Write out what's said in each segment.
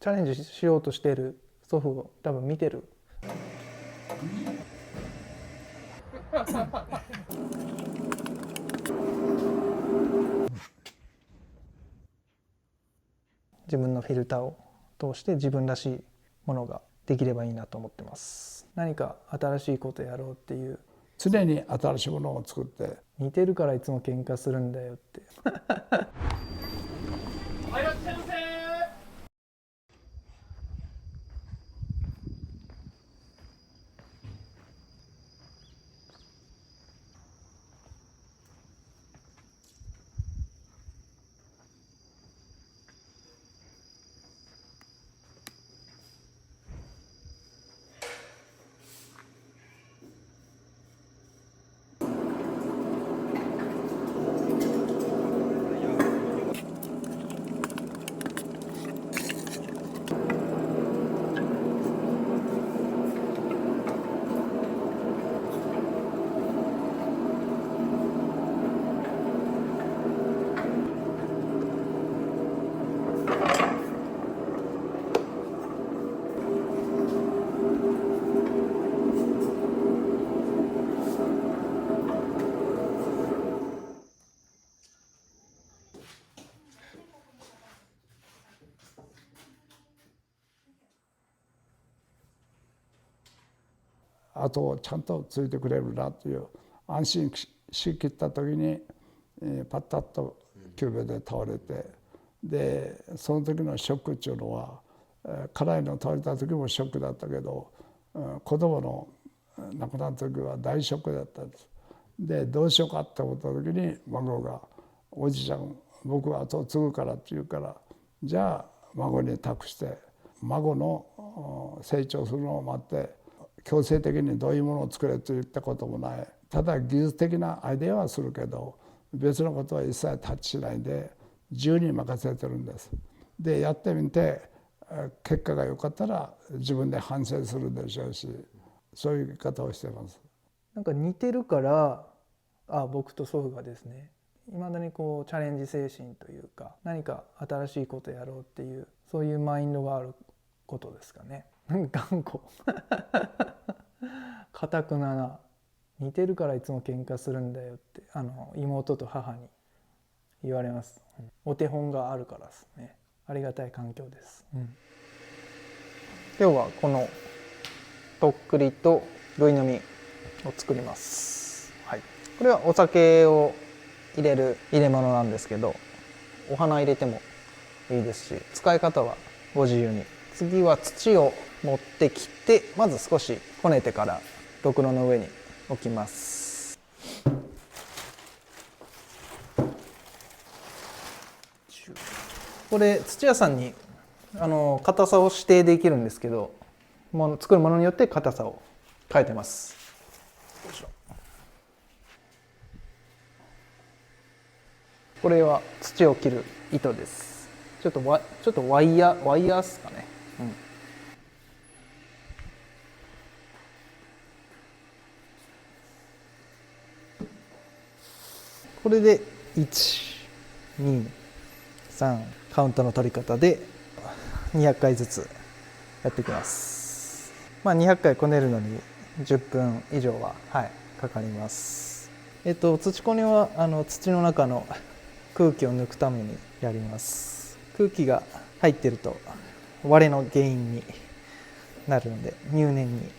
チャレンジしようとしている祖父を多分見てる。自分のフィルターを通して自分らしいものができればいいなと思ってます。何か新しいことやろうっていう、常に新しいものを作って。似てるからいつも喧嘩するんだよって後をちゃんとついてくれるなという安心しきった時にパッタッと急病で倒れて、でその時のショックっていうのは家内の倒れた時もショックだったけど、子供の亡くなった時は大ショックだったんです。でどうしようかって思った時に孫が「おじちゃん僕は後を継ぐから」って言うから、じゃあ孫に託して孫の成長するのを待って強制的にどういうものを作れと言ったこともない。ただ技術的なアイデアはするけど別のことは一切タッチしないで自由に任せてるんです。でやってみて結果が良かったら自分で反省するでしょうし、そういう生き方をしてます。なんか似てるから、僕と祖父がですね、いまだにこうチャレンジ精神というか、何か新しいことやろうっていうそういうマインドがあることですかね。頑固固くなな、似てるからいつも喧嘩するんだよって妹と母に言われます。お手本があるからですね。ありがたい環境です。今日はこのとっくりとぐいのみを作ります。これはお酒を入れる入れ物なんですけど、お花入れてもいいですし、使い方はご自由に。次は土を持ってきて、まず少しこねてからろくろの上に置きます。これ土屋さんに硬さを指定できるんですけど、作るものによって硬さを変えてます。これは土を切る糸です。ちょっとワイヤーですかね。これで1、2、3カウントの取り方で200回ずつやっていきます。200回こねるのに10分以上は、かかります。土こねは土の中の空気を抜くためにやります。空気が入っていると割れの原因になるので入念に。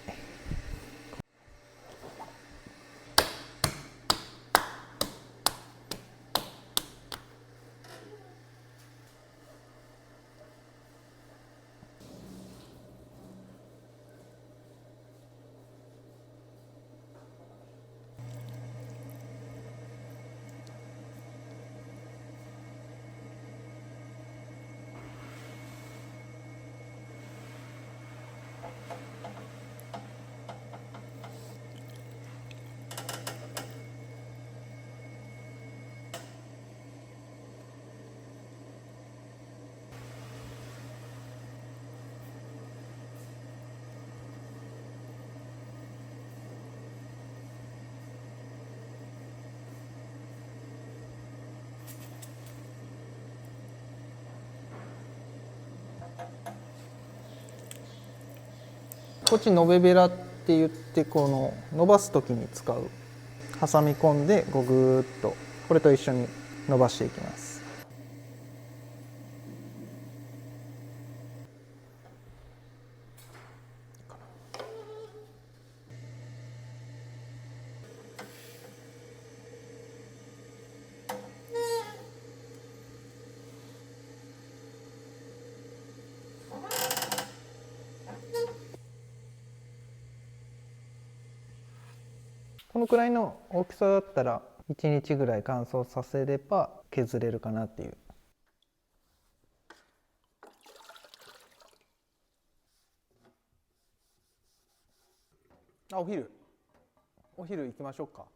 こっち延べベラって言って、この伸ばす時に使う、挟み込んでこうぐーっとこれと一緒に伸ばしていきます。このくらいの大きさだったら1日ぐらい乾燥させれば削れるかなっていう。あ、お昼行きましょうか。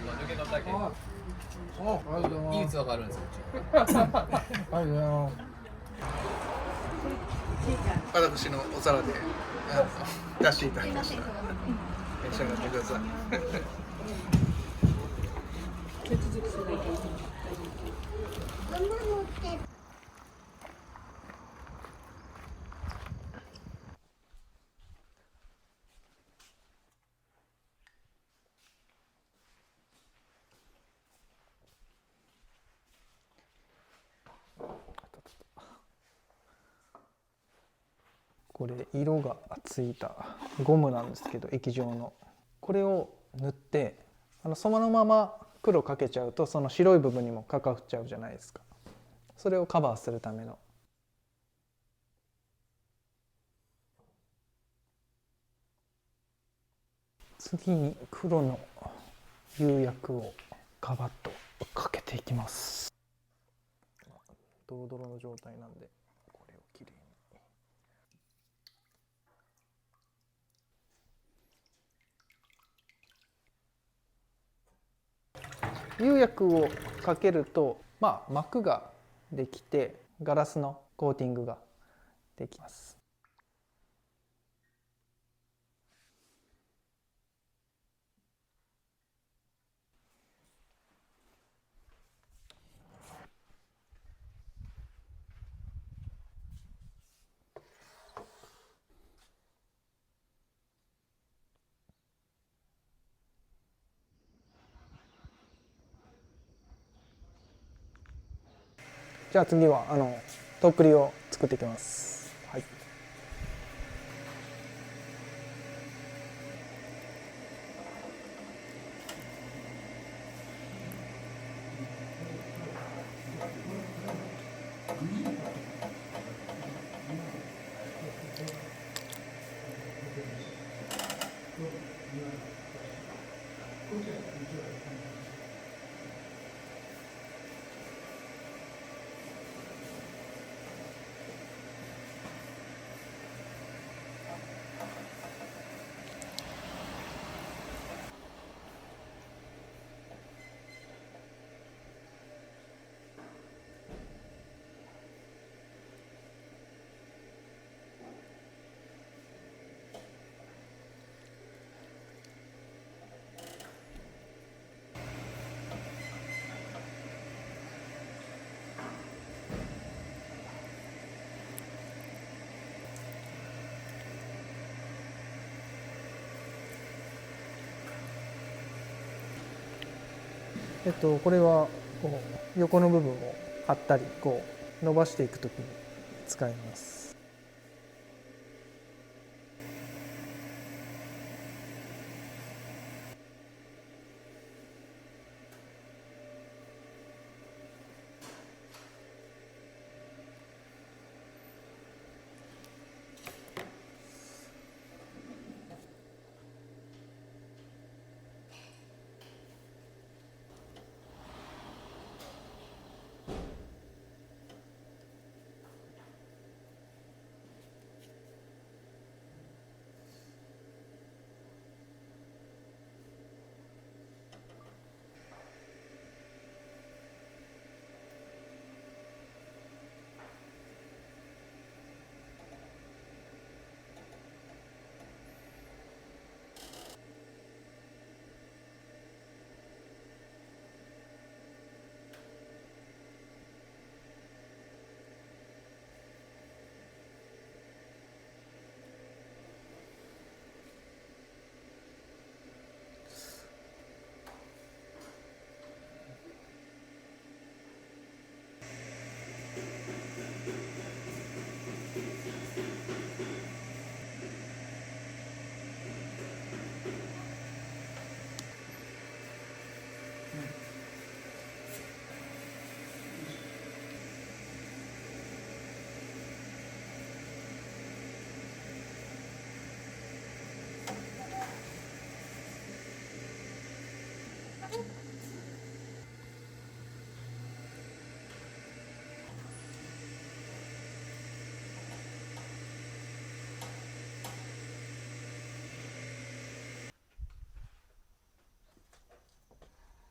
抜けのだけあ、ありがとうございます。いい器があるんですよ。ありがとうございます。私のお皿で出していただきました。召し上がってください。これ色がついたゴムなんですけど、液状のこれを塗って、そのまま黒かけちゃうとその白い部分にもかかっちゃうじゃないですか。それをカバーするための。次に黒の釉薬をガバッとかけていきます。ドロドロの状態なんでこれをきれいに。釉薬をかけると、膜ができてガラスのコーティングができます。じゃあ次はとっくりを作っていきます。はい。これはこう横の部分を貼ったりこう伸ばしていくときに使います。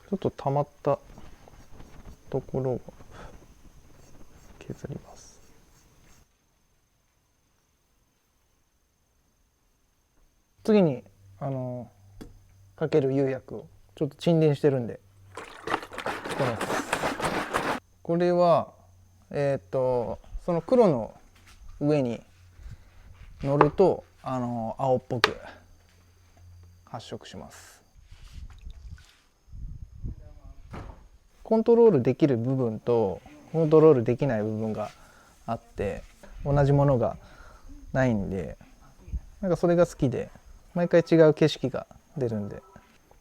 ちょっと溜まったところを削ります。次にかける釉薬をちょっと沈殿してるんでつけます。これはその黒の上に乗ると青っぽく発色します。コントロールできる部分とコントロールできない部分があって、同じものがないんで、なんかそれが好きで毎回違う景色が出るんで、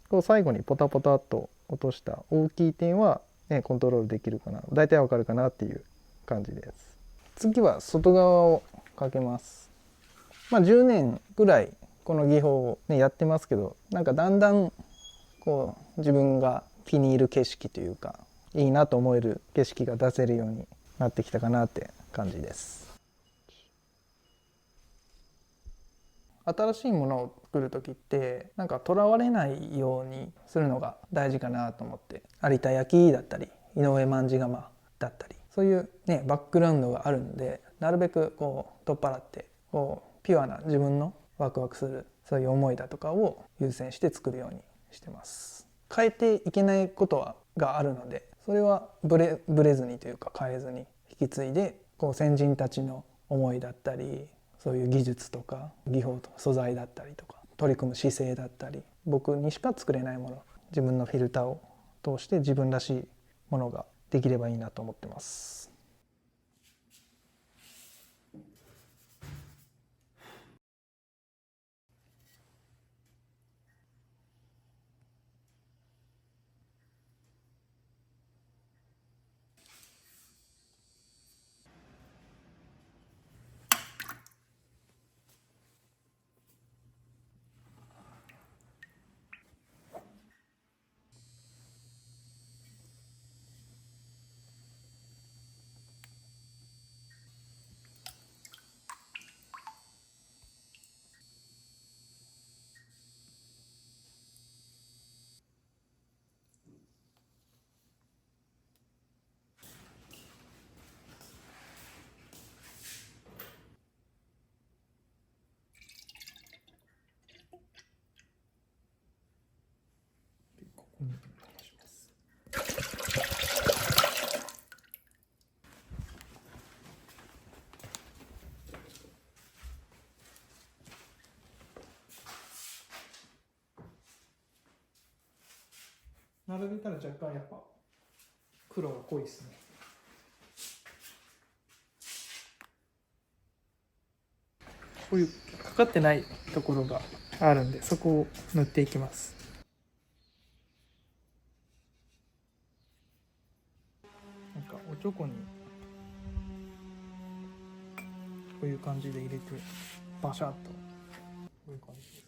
こう最後にポタポタっと落とした大きい点は、ね、コントロールできるかな、大体わかるかなっていう感じです。次は外側をかけます。10年ぐらいこの技法を、ね、やってますけど、なんかだんだんこう自分が気に入る景色というか、いいなと思える景色が出せるようになってきたかなって感じです。新しいものを作る時ってなんかとらわれないようにするのが大事かなと思って、有田焼だったり井上卍窯だったり、そういうねバックグラウンドがあるんで、なるべくこう取っ払ってこうピュアな自分のワクワクするそういう思いだとかを優先して作るようにしてます。変えていけないことがあるので、それはブレずにというか変えずに引き継いで、こう先人たちの思いだったり、そういう技術とか技法とか素材だったりとか取り組む姿勢だったり、僕にしか作れないもの、自分のフィルターを通して自分らしいものができればいいなと思ってます。並べたら若干やっぱ黒が濃いですね。こういうかかってないところがあるんで、そこを塗っていきます。なんかおちょこにこういう感じで入れてバシャッと、こういう感じです。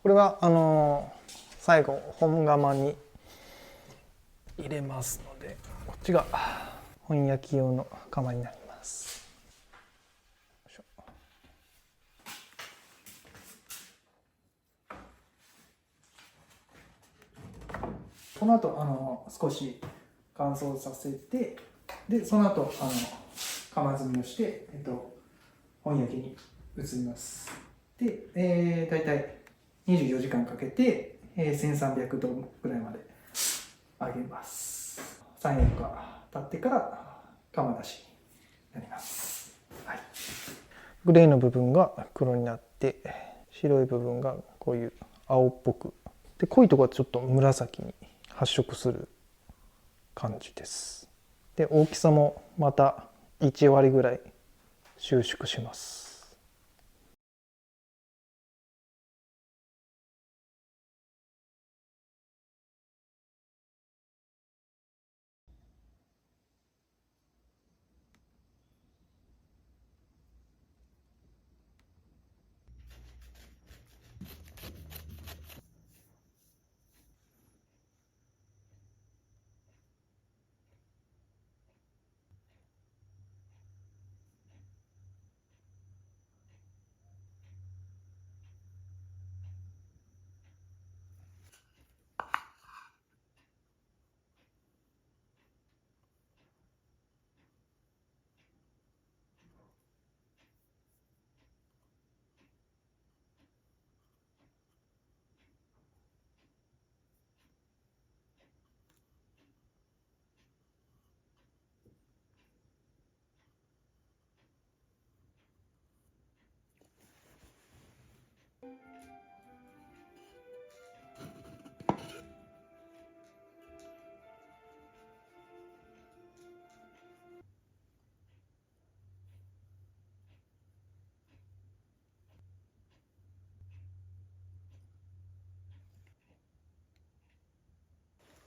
これは最後本窯に入れますので、こっちが本焼き用の窯になります。この後少し乾燥させてでその後釜積みをして、本焼きに移ります。で、だいたい24時間かけて、1300度ぐらいまで揚げます。3、4日経ってから釜出しになります。はい、グレーの部分が黒になって白い部分がこういう青っぽくで、濃いところはちょっと紫に発色する感じです。で大きさもまた1割ぐらい収縮します。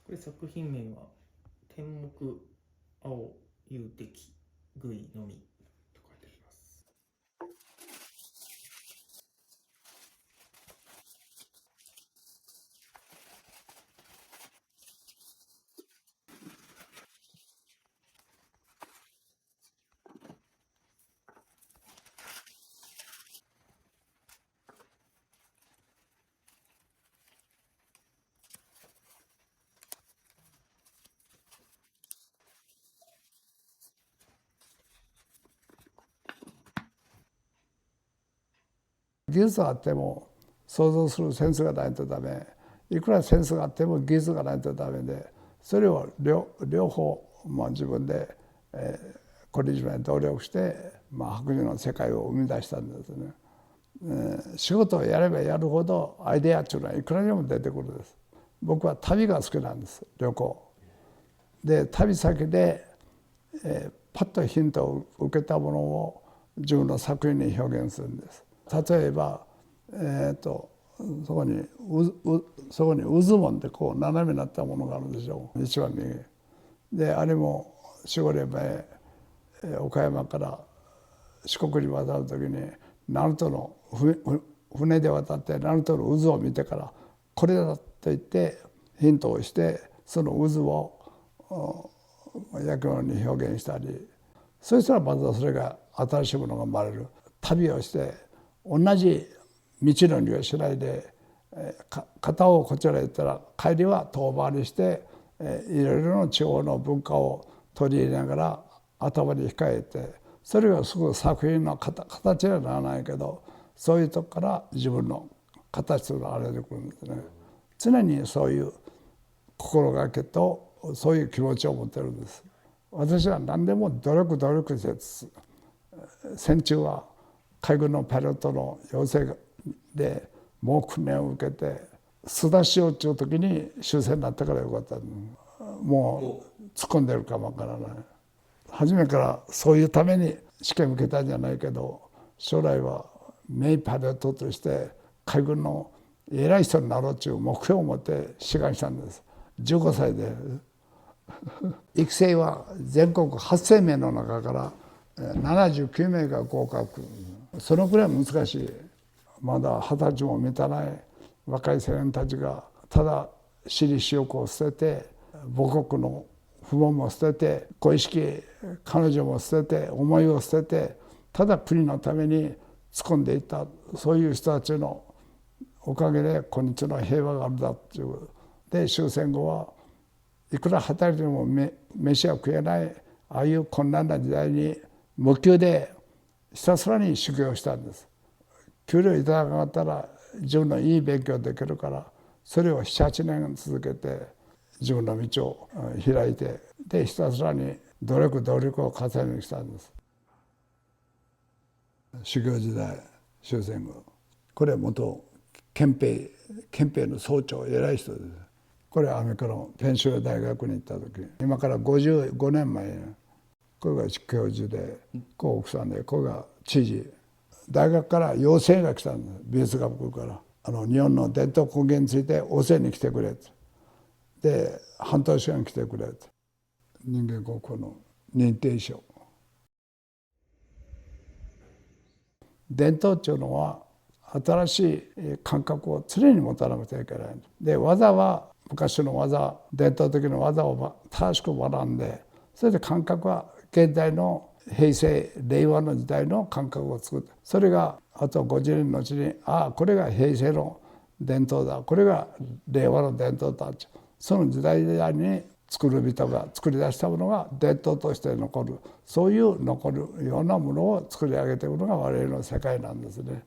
これ作品名は天目青有滴具いのみと書いてあります。技術があっても想像するセンスがないとダメ、いくらセンスがあっても技術がないとダメで、それを両方、自分で、凝り締め努力して、白磁の世界を生み出したんですね。仕事をやればやるほどアイデアっていうのはいくらでも出てくるんです。僕は旅が好きなんです、旅行で。旅先で、パッとヒントを受けたものを自分の作品に表現するんです。例えば、そこに渦紋ってこう斜めになったものがあるでしょう、一番右で。あれも4、5年前、岡山から四国に渡る時に鳴門の船で渡って鳴門の渦を見てからこれだと言ってヒントをして、その渦を焼き物に表現したり、そしたらまずそれが新しいものが生まれる。旅をして同じ道のりをしないで、片をこちらへ行ったら帰りは遠回りして、いろいろな地方の文化を取り入れながら頭に控えて、それがすごく作品の形にはならないけど、そういうとこから自分の形が現れてくるんですね。常にそういう心がけとそういう気持ちを持ってるんです。私は何でも努力して、戦中は海軍のパイロットの養成でもう訓練を受けて巣立ちようっていう時に終戦になったからよかった。もう突っ込んでるかもわからない。初めからそういうために試験受けたんじゃないけど、将来は名パイロットとして海軍の偉い人になろうという目標を持って志願したんです。15歳で育成は全国8000名の中から79名が合格。そのくらい難しい。まだ20歳も満たない若い青年たちがただ私利私欲を捨てて、母国の不問も捨てて、小意識彼女も捨てて、思いを捨てて、ただ国のために突っ込んでいった、そういう人たちのおかげで今日の平和があるんだっていう。で終戦後はいくら働いても飯は食えないああいう困難な時代に無給でひたすらに修行したんです。給料いただかなかったら自分のいい勉強できるから、それを7、8年続けて自分の道を開いて、でひたすらに努力を重ねてきたんです。修行時代終戦後、これは元憲兵の総長、偉い人です。これはアメリカのペンシル大学に行った時、今から55年前、これが教授で、こう奥さんで、これが知事。大学から要請が来たんです。美術学部から日本の伝統工芸について教えに来てくれって。で半年間来てくれって。人間国宝の認定書。伝統っていうのは新しい感覚を常に持たなくてはいけない。で技は昔の技、伝統的な技を正しく学んで、それで感覚は現代の平成令和の時代の感覚を作って、それがあと50年のうちに、ああこれが平成の伝統だ、これが令和の伝統だ、その時代に作る人が作り出したものが伝統として残る、そういう残るようなものを作り上げていくのが我々の世界なんですね。